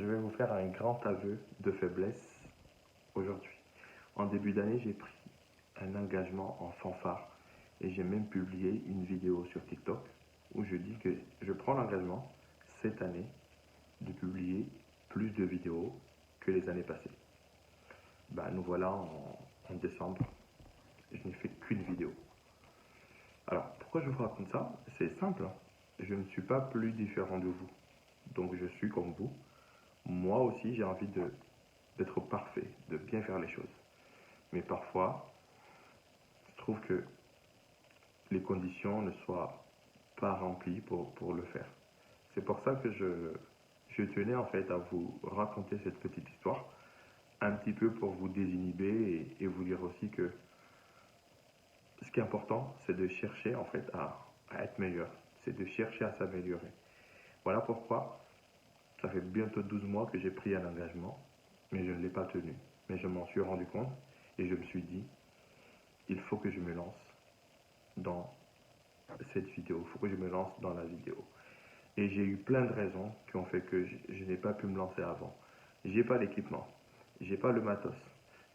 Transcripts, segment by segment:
Je vais vous faire un grand aveu de faiblesse aujourd'hui. En début d'année, j'ai pris un engagement en fanfare et j'ai même publié une vidéo sur TikTok où je dis que je prends l'engagement cette année de publier plus de vidéos que les années passées. Nous voilà en décembre, je n'ai fait qu'une vidéo. Alors, pourquoi je vous raconte ça? C'est simple, hein. Je ne suis pas plus différent de vous, donc je suis comme vous. Moi aussi, j'ai envie d'être parfait, de bien faire les choses. Mais parfois, je trouve que les conditions ne soient pas remplies pour le faire. C'est pour ça que je tenais en fait à vous raconter cette petite histoire, un petit peu pour vous désinhiber et vous dire aussi que ce qui est important, c'est de chercher en fait à être meilleur, c'est de chercher à s'améliorer. Voilà pourquoi ça fait bientôt 12 mois que j'ai pris un engagement, mais je ne l'ai pas tenu. Mais je m'en suis rendu compte et je me suis dit, il faut que je me lance dans cette vidéo, il faut que je me lance dans la vidéo. Et j'ai eu plein de raisons qui ont fait que je n'ai pas pu me lancer avant. J'ai pas l'équipement, j'ai pas le matos,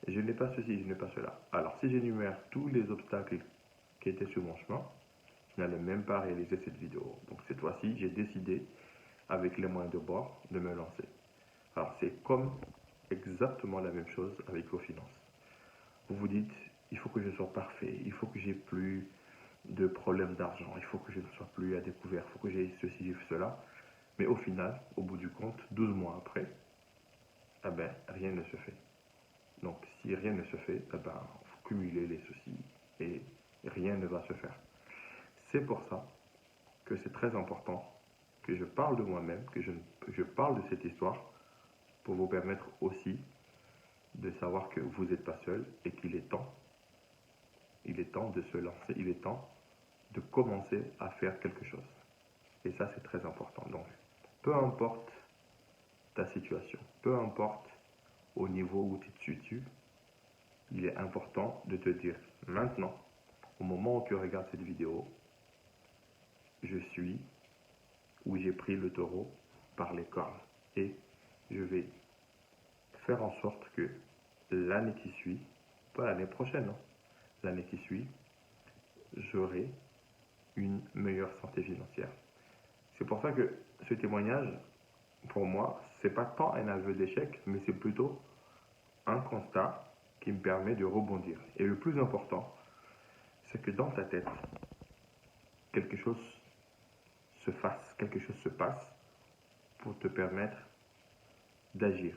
je n'ai pas ceci, je n'ai pas cela. Alors si j'énumère tous les obstacles qui étaient sur mon chemin, je n'allais même pas réaliser cette vidéo. Donc cette fois-ci, j'ai décidé, avec les moyens de bord, de me lancer. Alors c'est comme exactement la même chose avec vos finances. Vous vous dites, il faut que je sois parfait, il faut que j'ai plus de problèmes d'argent, il faut que je ne sois plus à découvert, il faut que j'ai ceci, cela. Mais au final, au bout du compte, 12 mois après, rien ne se fait. Donc si rien ne se fait, il faut cumuler les soucis et rien ne va se faire. C'est pour ça que c'est très important que je parle de moi-même, que je parle de cette histoire pour vous permettre aussi de savoir que vous n'êtes pas seul et qu'il est temps. Il est temps de se lancer, il est temps de commencer à faire quelque chose. Et ça, c'est très important. Donc, peu importe ta situation, peu importe au niveau où tu te situes, il est important de te dire maintenant, au moment où tu regardes cette vidéo, je suis où j'ai pris le taureau par les cornes. Et je vais faire en sorte que l'année qui suit, pas l'année prochaine, hein, l'année qui suit, j'aurai une meilleure santé financière. C'est pour ça que ce témoignage, pour moi, c'est pas tant un aveu d'échec, mais c'est plutôt un constat qui me permet de rebondir. Et le plus important, c'est que dans ta tête, quelque chose se fasse, quelque chose se passe pour te permettre d'agir.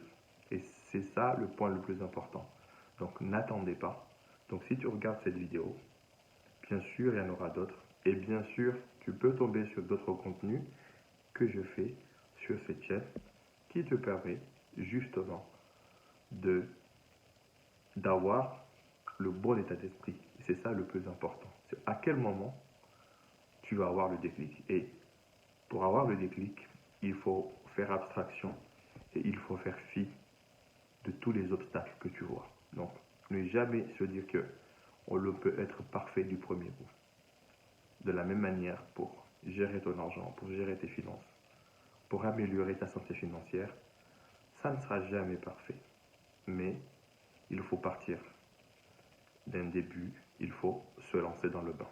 Et c'est ça le point le plus important. Donc n'attendez pas. Donc si tu regardes cette vidéo, bien sûr, il y en aura d'autres. Et bien sûr, tu peux tomber sur d'autres contenus que je fais sur cette chaîne qui te permet justement de d'avoir le bon état d'esprit. C'est ça le plus important. C'est à quel moment tu vas avoir le déclic. Et pour avoir le déclic, il faut faire abstraction et il faut faire fi de tous les obstacles que tu vois. Donc, ne jamais se dire que on le peut être parfait du premier coup. De la même manière, pour gérer ton argent, pour gérer tes finances, pour améliorer ta santé financière, ça ne sera jamais parfait. Mais il faut partir d'un début, il faut se lancer dans le bain.